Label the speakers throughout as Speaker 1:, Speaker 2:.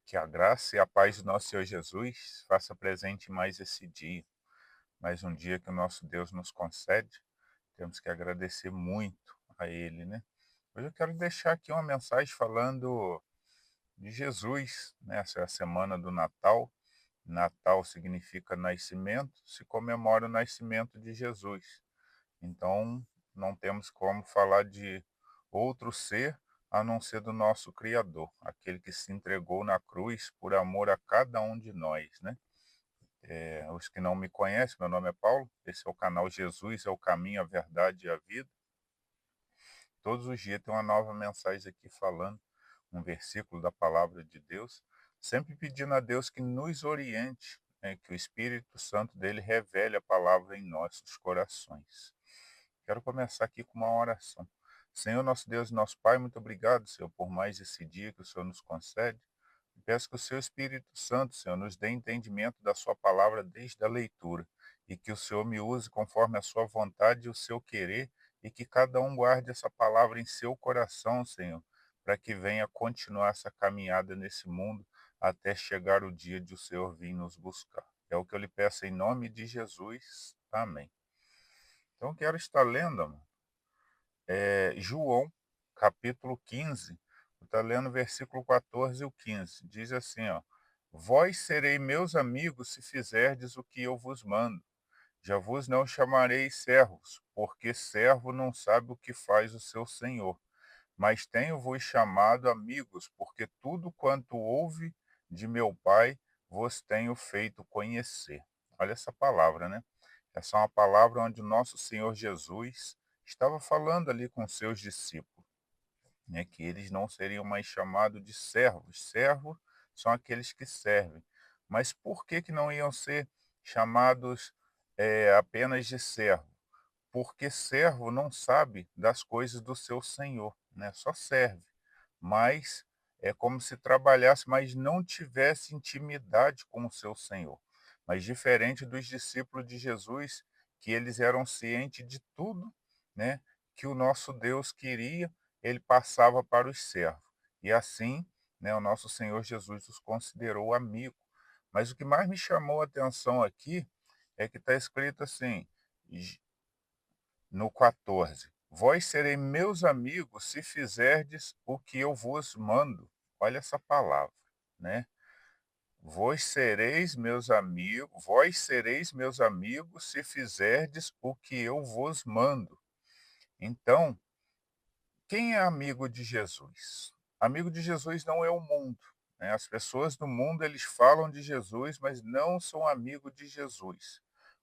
Speaker 1: Que a graça e a paz do nosso Senhor Jesus faça presente em mais esse dia, mais um dia que o nosso Deus nos concede. Temos que agradecer muito a Ele, né? Hoje eu quero deixar aqui uma mensagem falando de Jesus, né? Essa é a semana do Natal. Natal significa nascimento, se comemora o nascimento de Jesus. Então, não temos como falar de outro ser a não ser do nosso Criador, aquele que se entregou na cruz por amor a cada um de nós, né? Os que não me conhecem, meu nome é Paulo, esse é o canal Jesus é o caminho, a verdade e a vida. Todos os dias tem uma nova mensagem aqui falando, um versículo da palavra de Deus, sempre pedindo a Deus que nos oriente, né, que o Espírito Santo dele revele a palavra em nossos corações. Quero começar aqui com uma oração. Senhor, nosso Deus e nosso Pai, muito obrigado, Senhor, por mais esse dia que o Senhor nos concede. Peço que o seu Espírito Santo, Senhor, nos dê entendimento da sua palavra desde a leitura e que o Senhor me use conforme a sua vontade e o seu querer e que cada um guarde essa palavra em seu coração, Senhor, para que venha continuar essa caminhada nesse mundo até chegar o dia de o Senhor vir nos buscar. É o que eu lhe peço em nome de Jesus. Amém. Então, quero estar lendo, amor, João, capítulo 15, está lendo versículo 14 e o 15. Diz assim, ó: Vós serei meus amigos se fizerdes o que eu vos mando. Já vos não chamarei servos, porque servo não sabe o que faz o seu senhor. Mas tenho-vos chamado amigos, porque tudo quanto ouve de meu Pai vos tenho feito conhecer. Olha essa palavra, né? Essa é uma palavra onde o nosso Senhor Jesus estava falando ali com seus discípulos, né, que eles não seriam mais chamados de servos. Servos são aqueles que servem. Mas por que não iam ser chamados apenas de servo? Porque servo não sabe das coisas do seu senhor, né? Só serve. Mas é como se trabalhasse, mas não tivesse intimidade com o seu senhor. Mas diferente dos discípulos de Jesus, que eles eram cientes de tudo, né, que o nosso Deus queria, ele passava para os servos. E assim, né, o nosso Senhor Jesus os considerou amigo. Mas o que mais me chamou a atenção aqui é que está escrito assim, no 14: Vós serei meus amigos se fizerdes o que eu vos mando. Olha essa palavra, né? Vós sereis meus amigos se fizerdes o que eu vos mando. Então, quem é amigo de Jesus? Amigo de Jesus não é o mundo, né? As pessoas do mundo, eles falam de Jesus, mas não são amigos de Jesus.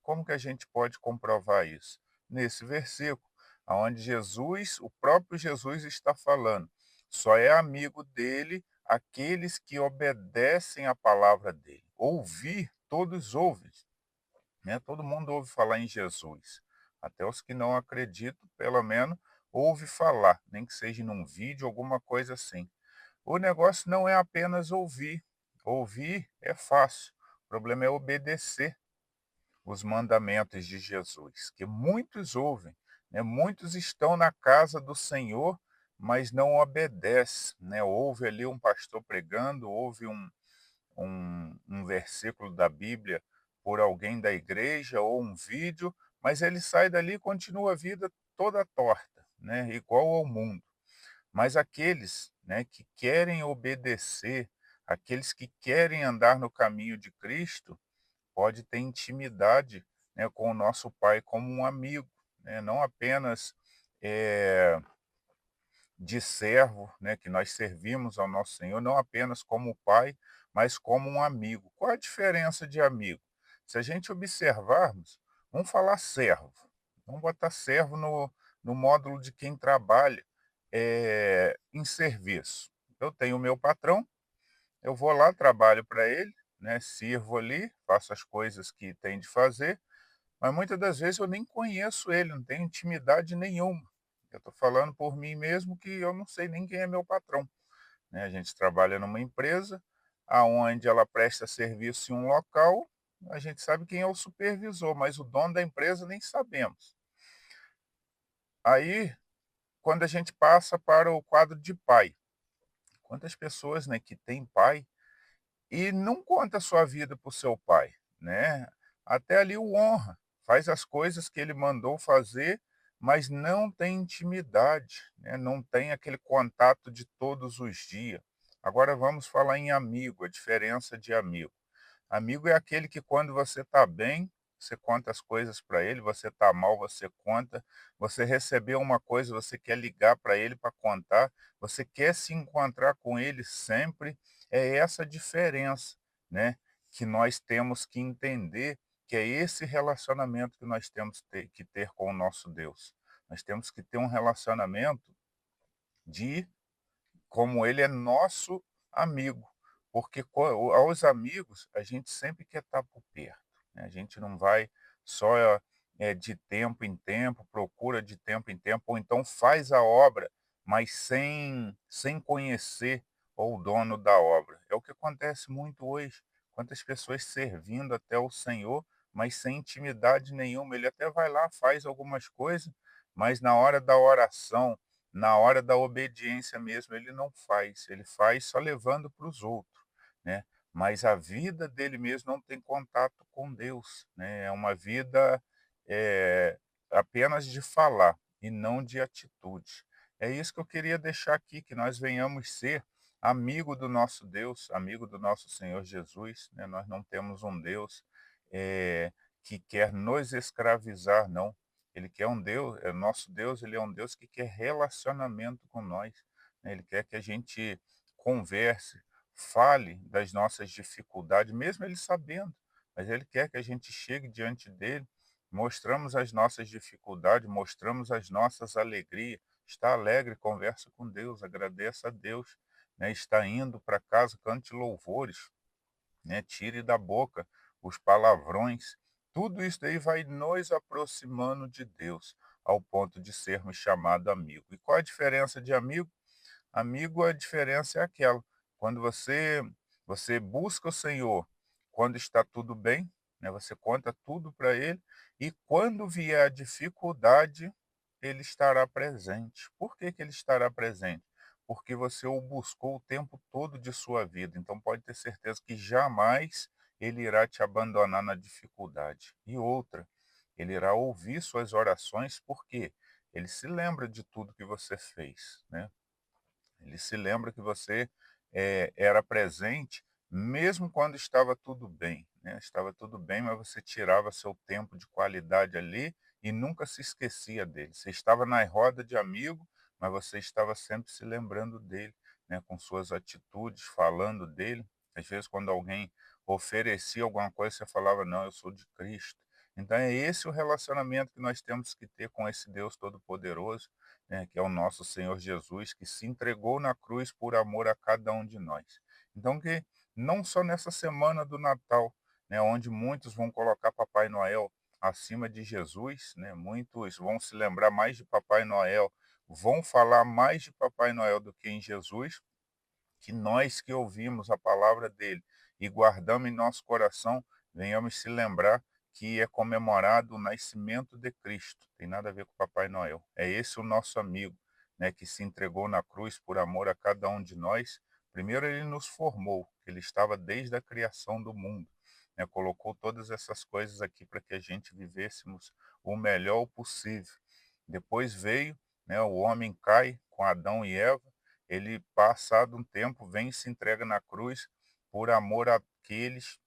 Speaker 1: Como que a gente pode comprovar isso? Nesse versículo, onde Jesus, o próprio Jesus está falando, só é amigo dele aqueles que obedecem à palavra dele. Ouvir, todos ouvem, né? Todo mundo ouve falar em Jesus. Até os que não acreditam, pelo menos, ouve falar, nem que seja num vídeo, alguma coisa assim. O negócio não é apenas ouvir. Ouvir é fácil. O problema é obedecer os mandamentos de Jesus, que muitos ouvem, né? Muitos estão na casa do Senhor, mas não obedecem, né? Ouve ali um pastor pregando, ouve um versículo da Bíblia por alguém da igreja ou um vídeo, mas ele sai dali e continua a vida toda torta, né? Igual ao mundo. Mas aqueles, né, que querem obedecer, aqueles que querem andar no caminho de Cristo, pode ter intimidade, né, com o nosso Pai como um amigo, né? Não apenas eh, de servo, né, que nós servimos ao nosso Senhor, não apenas como pai, mas como um amigo. Qual a diferença de amigo? Se a gente observarmos, vamos falar servo, vamos botar servo no módulo de quem trabalha em serviço. Eu tenho o meu patrão, eu vou lá, trabalho para ele, né, sirvo ali, faço as coisas que tem de fazer, mas muitas das vezes eu nem conheço ele, não tenho intimidade nenhuma. Eu estou falando por mim mesmo que eu não sei nem quem é meu patrão, né? A gente trabalha numa empresa, aonde ela presta serviço em um local, a gente sabe quem é o supervisor, mas o dono da empresa nem sabemos. Aí, quando a gente passa para o quadro de pai, quantas pessoas, né, que têm pai e não conta a sua vida para o seu pai, né. Até ali o honra, faz as coisas que ele mandou fazer, mas não tem intimidade, né, não tem aquele contato de todos os dias. Agora vamos falar em amigo, a diferença de amigo. Amigo é aquele que quando você está bem, você conta as coisas para ele, você está mal, você conta, você recebeu uma coisa, você quer ligar para ele para contar, você quer se encontrar com ele sempre. É essa a diferença, né, que nós temos que entender, que é esse relacionamento que nós temos que ter com o nosso Deus. Nós temos que ter um relacionamento de como ele é nosso amigo, porque aos amigos a gente sempre quer estar por perto, né? A gente não vai só de tempo em tempo, procura de tempo em tempo, ou então faz a obra, mas sem conhecer o dono da obra. É o que acontece muito hoje. Quantas pessoas servindo até o Senhor, mas sem intimidade nenhuma. Ele até vai lá, faz algumas coisas, mas na hora da oração, na hora da obediência mesmo, ele não faz, ele faz só levando para os outros, né. Mas a vida dele mesmo não tem contato com Deus, né, é uma vida, apenas de falar e não de atitude. É isso que eu queria deixar aqui, que nós venhamos ser amigo do nosso Deus, amigo do nosso Senhor Jesus, né. Nós não temos um Deus, que quer nos escravizar, não. Ele quer um Deus, nosso Deus, ele é um Deus que quer relacionamento com nós, né, ele quer que a gente converse, fale das nossas dificuldades, mesmo ele sabendo, mas ele quer que a gente chegue diante dele, mostramos as nossas dificuldades, mostramos as nossas alegrias, está alegre, conversa com Deus, agradeça a Deus, né, está indo para casa, cante louvores, né, tire da boca os palavrões. Tudo isso daí vai nos aproximando de Deus, ao ponto de sermos chamados amigo. E qual a diferença de amigo? Amigo, a diferença é aquela, quando você busca o Senhor, quando está tudo bem, né, você conta tudo para ele, e quando vier a dificuldade, ele estará presente. Por que que ele estará presente? Porque você o buscou o tempo todo de sua vida, então pode ter certeza que jamais ele irá te abandonar na dificuldade. E outra, ele irá ouvir suas orações, porque ele se lembra de tudo que você fez, né? Ele se lembra que você, era presente mesmo quando estava tudo bem, né, estava tudo bem, mas você tirava seu tempo de qualidade ali e nunca se esquecia dele. Você estava na roda de amigo, mas você estava sempre se lembrando dele, né, com suas atitudes, falando dele. Às vezes, quando alguém oferecia alguma coisa, você falava: "Não, eu sou de Cristo". Então é esse o relacionamento que nós temos que ter com esse Deus todo-poderoso, né, que é o nosso Senhor Jesus, que se entregou na cruz por amor a cada um de nós. Então, que não só nessa semana do Natal, né, onde muitos vão colocar Papai Noel acima de Jesus, né, muitos vão se lembrar mais de Papai Noel, vão falar mais de Papai Noel do que em Jesus, que nós que ouvimos a palavra dele e guardamos em nosso coração, venhamos se lembrar que é comemorado o nascimento de Cristo. Tem nada a ver com Papai Noel. É esse o nosso amigo, né, que se entregou na cruz por amor a cada um de nós. Primeiro ele nos formou, ele estava desde a criação do mundo, né, colocou todas essas coisas aqui para que a gente vivêssemos o melhor possível. Depois veio, né, o homem cai com Adão e Eva, ele, passado um tempo, vem e se entrega na cruz por amor àqueles,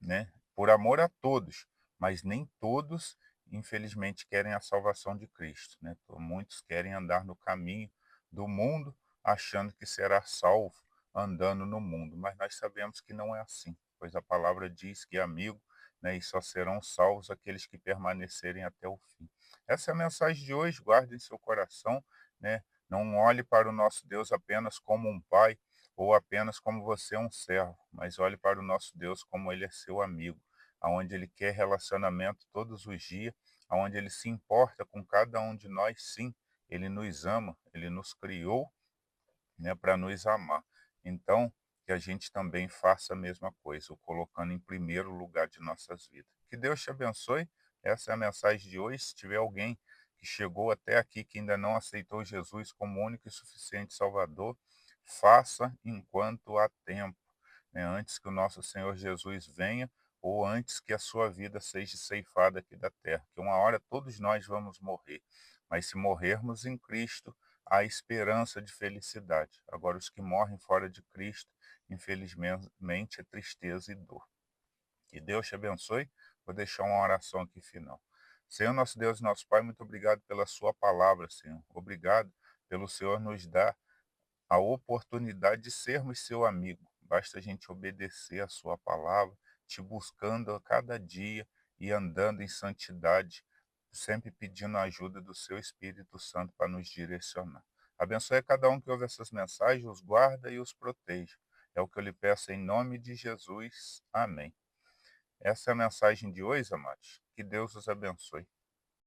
Speaker 1: né, por amor a todos, mas nem todos, infelizmente, querem a salvação de Cristo, né. Muitos querem andar no caminho do mundo, achando que será salvo andando no mundo, mas nós sabemos que não é assim, pois a palavra diz que é amigo, né, e só serão salvos aqueles que permanecerem até o fim. Essa é a mensagem de hoje, guarde em seu coração, né, não olhe para o nosso Deus apenas como um pai, ou apenas como você é um servo, mas olhe para o nosso Deus como ele é seu amigo, aonde ele quer relacionamento todos os dias, aonde ele se importa com cada um de nós, sim, ele nos ama, ele nos criou, né, para nos amar. Então, que a gente também faça a mesma coisa, o colocando em primeiro lugar de nossas vidas. Que Deus te abençoe. Essa é a mensagem de hoje. Se tiver alguém que chegou até aqui que ainda não aceitou Jesus como único e suficiente Salvador, faça enquanto há tempo. né, antes que o nosso Senhor Jesus venha ou antes que a sua vida seja ceifada aqui da terra, que uma hora todos nós vamos morrer, mas se morrermos em Cristo, há esperança de felicidade. Agora, os que morrem fora de Cristo, infelizmente, é tristeza e dor. Que Deus te abençoe. Vou deixar uma oração aqui final. Senhor, nosso Deus e nosso Pai, muito obrigado pela sua palavra, Senhor. Obrigado pelo Senhor nos dar a oportunidade de sermos seu amigo. Basta a gente obedecer a sua palavra, te buscando a cada dia e andando em santidade, sempre pedindo a ajuda do seu Espírito Santo para nos direcionar. Abençoe a cada um que ouve essas mensagens, os guarda e os proteja. É o que eu lhe peço em nome de Jesus. Amém. Essa é a mensagem de hoje, amados. Que Deus os abençoe.